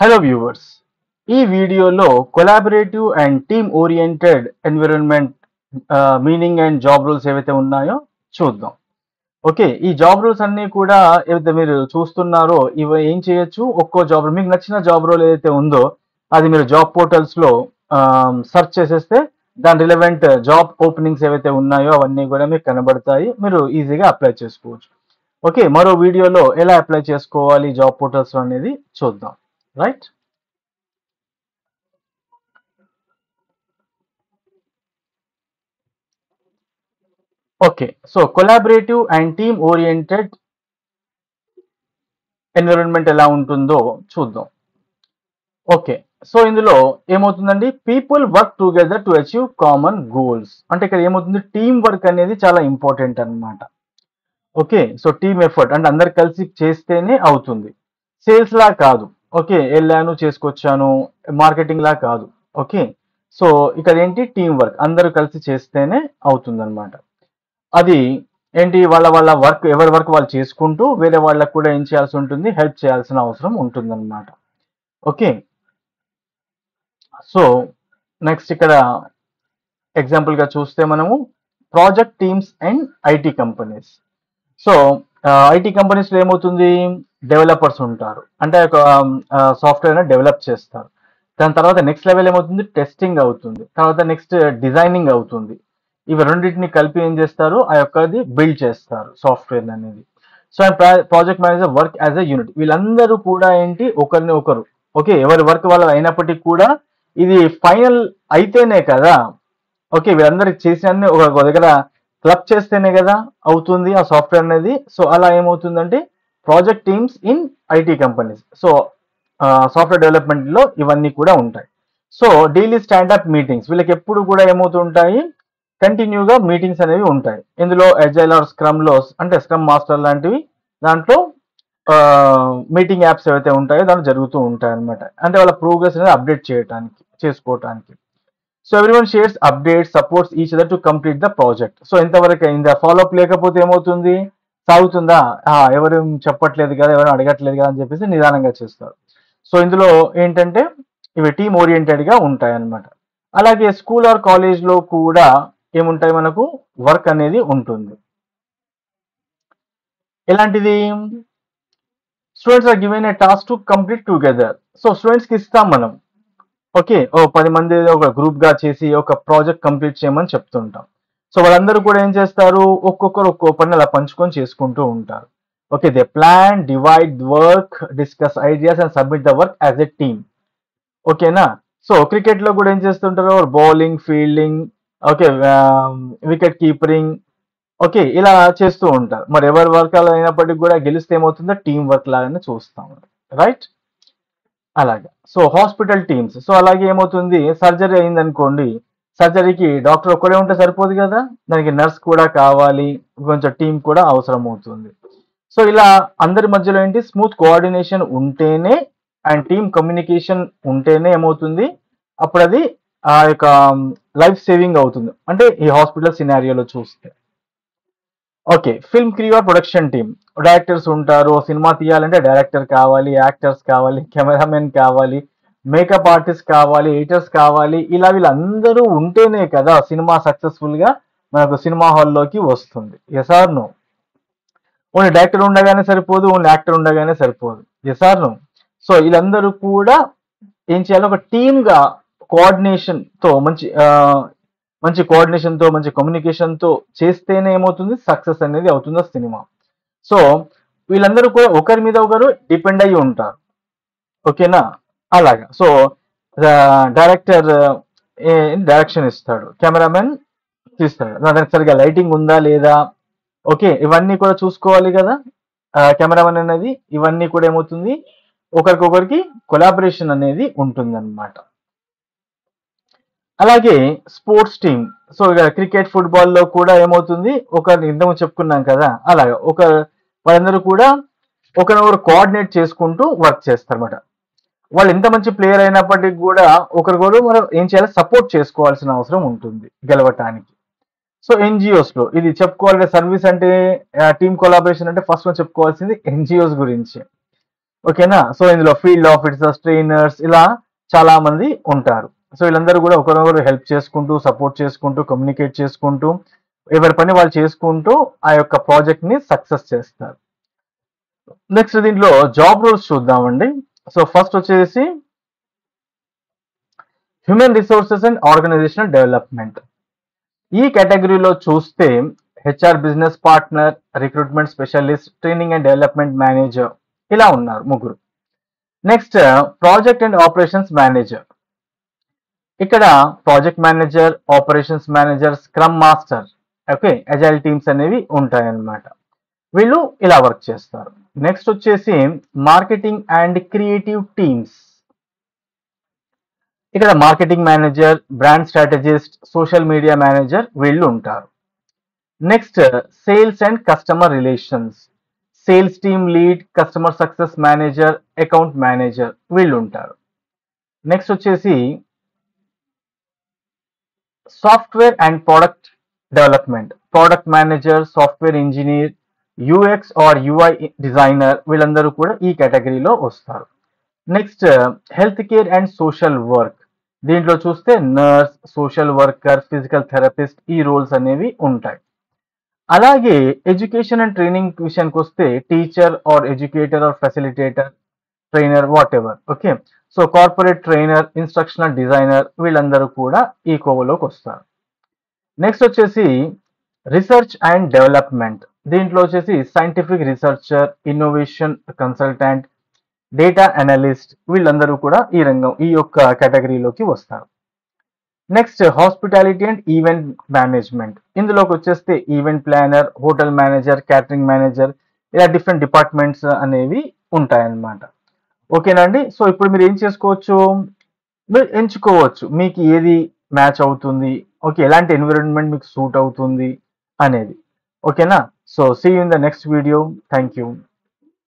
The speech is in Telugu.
హలో వ్యూవర్స్, ఈ వీడియోలో collaborative and team oriented environment meaning and job rules ఏవైతే ఉన్నాయో చూద్దాం. ఓకే, ఈ జాబ్ రూల్స్ అన్నీ కూడా ఏవైతే మీరు చూస్తున్నారో ఇవి ఏం చేయొచ్చు, ఒక్కో జాబ్ రోల్ మీకు నచ్చిన జాబ్ రోల్ ఏదైతే ఉందో అది మీరు జాబ్ పోర్టల్స్లో సెర్చ్ చేసేస్తే దాని రిలవెంట్ జాబ్ ఓపెనింగ్స్ ఏవైతే ఉన్నాయో అవన్నీ కూడా మీకు కనబడతాయి. మీరు ఈజీగా అప్లై చేసుకోవచ్చు. ఓకే, మరో వీడియోలో ఎలా అప్లై చేసుకోవాలి జాబ్ పోర్టల్స్ అనేది చూద్దాం. Right. Okay, so collaborative and team oriented environment ఎలా ఉంటుందో చూద్దాం. ఓకే, సో ఇందులో ఏమవుతుందండి, people work together to achieve common goals. అంటే ఇక్కడ ఏమవుతుంది, టీమ్ వర్క్ అనేది చాలా ఇంపార్టెంట్ అన్నమాట. ఓకే, సో టీమ్ ఎఫర్ట్ అంటే అందరు కలిసి చేస్తేనే అవుతుంది. సేల్స్ లా కాదు. ఓకే, వెళ్ళాను చేసుకొచ్చాను, మార్కెటింగ్ లా కాదు. ఓకే, సో ఇక్కడ ఏంటి, టీమ్ వర్క్, అందరూ కలిసి చేస్తేనే అవుతుంది అనమాట. అది ఏంటి, వాళ్ళ వాళ్ళ వర్క్, ఎవరి వర్క్ వాళ్ళు చేసుకుంటూ వేరే వాళ్ళకు కూడా ఏం చేయాల్సి ఉంటుంది, హెల్ప్ చేయాల్సిన అవసరం ఉంటుంది అనమాట. ఓకే, సో నెక్స్ట్ ఇక్కడ ఎగ్జాంపుల్ గా చూస్తే మనము project teams and IT companies. So IT companies లో ఏమవుతుంది, డెవలపర్స్ ఉంటారు, అంటే ఒక సాఫ్ట్వేర్ డెవలప్ చేస్తారు. దాని తర్వాత నెక్స్ట్ లెవెల్ ఏమవుతుంది, టెస్టింగ్ అవుతుంది, తర్వాత నెక్స్ట్ డిజైనింగ్ అవుతుంది. ఇవి రెండింటిని కలిపి ఏం చేస్తారు, ఆ యొక్కది బిల్డ్ చేస్తారు సాఫ్ట్వేర్ అనేది. So project manager work as a unit. వీళ్ళందరూ కూడా ఏంటి, ఒకరిని ఒకరు, ఓకే, ఎవరి వర్క్ వాళ్ళు అయినప్పటికీ కూడా ఇది ఫైనల్ అయితేనే కదా, ఓకే, వీళ్ళందరికి చేసిన ఒక దగ్గర క్లబ్ చేస్తేనే కదా అవుతుంది ఆ సాఫ్ట్వేర్ అనేది. సో అలా ఏమవుతుందంటే project teams in IT companies. So software development లో ఇవన్నీ కూడా ఉంటాయి. సో డైలీ స్టాండప్ మీటింగ్స్, వీళ్ళకి ఎప్పుడు కూడా ఏమవుతుంటాయి, కంటిన్యూగా మీటింగ్స్ అనేవి ఉంటాయి. ఇందులో అజైల్ ఆర్ స్క్రమ్ లో, అంటే స్క్రమ్ మాస్టర్ లాంటివి దాంట్లో మీటింగ్ యాప్స్ ఏవైతే ఉంటాయో దాంట్లో జరుగుతూ ఉంటాయి అనమాట. అంటే వాళ్ళ ప్రోగ్రెస్ అనేది అప్డేట్ చేసుకోవటానికి. So everyone shares updates, supports each other to complete the project. So ఇంతవరకు అయిందా, ఫాలోఅప్ లేకపోతే ఏమవుతుంది, సాగుతుందా, ఎవరు చెప్పట్లేదు కదా, ఎవరు అడగట్లేదు కదా అని చెప్పేసి నిదానంగా చేస్తారు. సో ఇందులో ఏంటంటే ఇవి టీమ్ ఓరియంటెడ్ గా ఉంటాయి అన్నమాట. అలాగే స్కూల్ ఆర్ కాలేజ్ లో కూడా ఏముంటాయి, మనకు వర్క్ అనేది ఉంటుంది. ఎలాంటిది, students are given a task to complete together. So students కి ఇస్తాం మనం, ఓకే, ఓ 10 మంది ఒక గ్రూప్ గా చేసి ఒక ప్రాజెక్ట్ కంప్లీట్ చేయమని చెప్తుంటాం. సో వాళ్ళందరూ కూడా ఏం చేస్తారు, ఒక్కొక్కరు ఒక్కో పని అలా పంచుకొని చేసుకుంటూ ఉంటారు. Okay, they plan, divide work, discuss ideas and submit the work as a team. ఓకేనా. సో క్రికెట్ లో కూడా ఏం చేస్తుంటారు, bowling, fielding, okay, wicket keeping, okay, ఇలా చేస్తూ ఉంటారు. మరి ఎవరి వర్క్ అలా అయినప్పటికీ కూడా గెలిస్తే ఏమవుతుందో టీం వర్క్ లాగానే చూస్తాం, రైట్. అలాగా. సో హాస్పిటల్ టీమ్స్, సో అలాగే ఏమవుతుంది, సర్జరీ అయింది అనుకోండి, సర్జరీకి డాక్టర్ ఒక్కడే ఉంటే సరిపోదు కదా, దానికి నర్స్ కూడా కావాలి, కొంచెం టీం కూడా అవసరం అవుతుంది. సో ఇలా అందరి మధ్యలో ఏంటి, స్మూత్ కోఆర్డినేషన్ ఉంటేనే అండ్ టీమ్ కమ్యూనికేషన్ ఉంటేనే ఏమవుతుంది, అప్పుడు అది ఆ యొక్క లైఫ్ సేవింగ్ అవుతుంది, అంటే ఈ హాస్పిటల్ సినారియోలో చూస్తే. Okay, film crew or production team, directors ఉంటారు, సినిమా తీయాలంటే డైరెక్టర్ కావాలి, యాక్టర్స్ కావాలి, కెమెరామెన్ కావాలి, మేకప్ ఆర్టిస్ట్ కావాలి, ఎడిటర్స్ కావాలి. ఇలా వీళ్ళందరూ ఉంటేనే కదా సినిమా సక్సెస్ఫుల్ గా మనకు సినిమా హాల్లోకి వస్తుంది. Yes or no. Only director ఉండగానే సరిపోదు, ఓన్లీ యాక్టర్ ఉండగానే సరిపోదు. Yes or no. సో వీళ్ళందరూ కూడా ఏం చేయాలి, ఒక టీమ్ గా కోఆర్డినేషన్ తో మంచి కోఆర్డినేషన్ తో, మంచి కమ్యూనికేషన్ తో చేస్తేనే ఏమవుతుంది, సక్సెస్ అనేది అవుతుంది సినిమా. సో వీళ్ళందరూ కూడా ఒకరి మీద ఒకరు డిపెండ్ అయ్యి ఉంటారు. ఓకేనా. అలాగా. సో డైరెక్టర్ డైరెక్షన్ ఇస్తాడు, కెమెరామెన్ తీస్తాడు, దానికి సరిగా లైటింగ్ ఉందా లేదా, ఓకే, ఇవన్నీ కూడా చూసుకోవాలి కదా కెమెరామెన్ అనేది. ఇవన్నీ కూడా ఏమవుతుంది, ఒకరికొకరికి కొలాబరేషన్ అనేది ఉంటుంది అనమాట. అలాగే స్పోర్ట్స్ టీమ్, సో ఇక క్రికెట్, ఫుట్బాల్ లో కూడా ఏమవుతుంది, ఒక ఇంతకు చెప్పుకున్నాం కదా, అలాగా వాళ్ళందరూ కూడా ఒకరినొకరు కోఆర్డినేట్ చేసుకుంటూ వర్క్ చేస్తారు అనమాట. వాళ్ళు ఎంత మంచి ప్లేయర్ అయినప్పటికీ కూడా ఒకరికొకరు మనం ఏం చేయాలి, సపోర్ట్ చేసుకోవాల్సిన అవసరం ఉంటుంది గెలవటానికి. సో ఎన్జిఓస్ లో ఇది చెప్పుకోవాలంటే, సర్వీస్ అంటే టీమ్ కొలాబరేషన్ అంటే ఫస్ట్ మనం చెప్పుకోవాల్సింది ఎన్జిఓస్ గురించి. ఓకేనా. సో ఇందులో ఫీల్డ్ ఆఫీసర్స్, ట్రైనర్స్ ఇలా చాలా మంది ఉంటారు. సో వీళ్ళందరూ కూడా ఒకరొకరు హెల్ప్ చేసుకుంటూ, సపోర్ట్ చేసుకుంటూ, కమ్యూనికేట్ చేసుకుంటూ, ఎవరి పని వాళ్ళు చేసుకుంటూ ఆ యొక్క ప్రాజెక్ట్ ని సక్సెస్ చేస్తారు. నెక్స్ట్ దీంట్లో జాబ్ రోల్స్ చూద్దామండి. సో ఫస్ట్ వచ్చేసి human resources and organisational development. ఈ కేటగిరీలో చూస్తే HR business partner, recruitment specialist, training and development manager ఇలా ఉన్నారు ముగ్గురు. Next project and operations manager. ఇక్కడ project manager, operations manager, scrum master, okay, agile teams అనేవి ఉంటాయన్నమాట. వీళ్ళు ఇలా వర్క్ చేస్తారు. నెక్స్ట్ వచ్చేసి మార్కెటింగ్ అండ్ క్రియేటివ్ టీమ్స్. ఇక్కడ marketing manager, brand strategist, social media manager వీళ్ళు ఉంటారు. Next sales and customer relations. Sales team lead, customer success manager, account manager వీళ్ళు ఉంటారు. నెక్స్ట్ వచ్చేసి software and product development. Product manager, software engineer, UX or UI designer వీళ్ళందరూ కూడా ఈ కేటగిరీలో వస్తారు. Next health care and social work. దీంట్లో చూస్తే nurse, social worker, physical therapist ఈ రోల్స్ అనేవి ఉంటాయి. అలాగే ఎడ్యుకేషన్ అండ్ ట్రైనింగ్ విషయానికి వస్తే teacher or educator or facilitator, trainer, whatever. Okay, so corporate trainer, instructional designer వీళ్ళందరూ కూడా ఈ కోవలోకి వస్తారు. నెక్స్ట్ వచ్చేసి రీసెర్చ్ అండ్ డెవలప్మెంట్. దీంట్లో వచ్చేసి scientific researcher, innovation consultant, data analyst వీళ్ళందరూ కూడా ఈ యొక్క కేటగిరీలోకి వస్తారు. Next hospitality and event management. ఇందులోకి వచ్చేస్తే event planner, hotel manager, catering manager ఇలా డిఫరెంట్ డిపార్ట్మెంట్స్ అనేవి ఉంటాయన్నమాట. ఓకేనండి. సో ఇప్పుడు మీరు ఏం చేసుకోవచ్చు, మీరు ఎంచుకోవచ్చు మీకు ఏది మ్యాచ్ అవుతుంది, ఓకే, ఎలాంటి ఎన్విరాన్మెంట్ మీకు సూట్ అవుతుంది అనేది. ఓకేనా. So see you in the next video. Thank you.